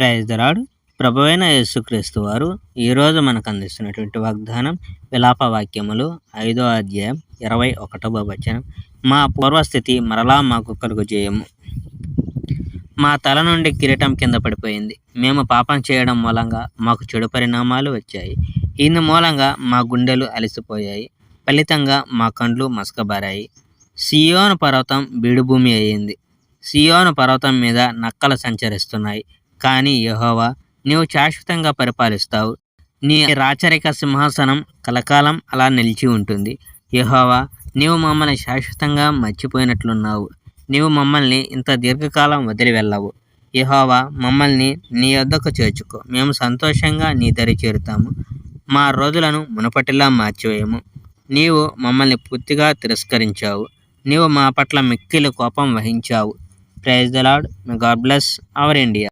Praise the lord. ప్రభువైన యేసుక్రీస్తు వారు ఈరోజు మనకు అందిస్తున్నటువంటి వాగ్దానం విలాప వాక్యములు 5వ అధ్యాయం 21వ వచనం. మా పూర్వస్థితి మరలా మాకు కలుగజేయము. మా తల నుండి కిరీటం కింద పడిపోయింది. మేము పాపం చేయడం మూలంగా మాకు చెడు పరిణామాలు వచ్చాయి. ఇందు మూలంగా మా గుండెలు అలసిపోయాయి. ఫలితంగా మా కండ్లు మసకబారాయి. సియోను పర్వతం బీడుభూమి అయింది. సియోను పర్వతం మీద నక్కలు సంచరిస్తున్నాయి. కానీ యెహోవా, నీవు శాశ్వతంగా పరిపాలిస్తావు. నీ రాచరిక సింహాసనం కలకాలం అలా నిలిచి ఉంటుంది. యెహోవా, నీవు మమ్మల్ని శాశ్వతంగా మర్చిపోయినట్లున్నావు. నీవు మమ్మల్ని ఇంత దీర్ఘకాలం వదిలి వెళ్ళవు. యెహోవా, మమ్మల్ని నీ యొద్దకు చేర్చుకో. మేము సంతోషంగా నీ దరి చేరుతాము. మా రోజులను మునుపటిలా మార్చివేయము. నీవు మమ్మల్ని పూర్తిగా తిరస్కరించావు. నీవు మా పట్ల మిక్కిలి కోపం వహించావు. Praise the lord. May God bless our India.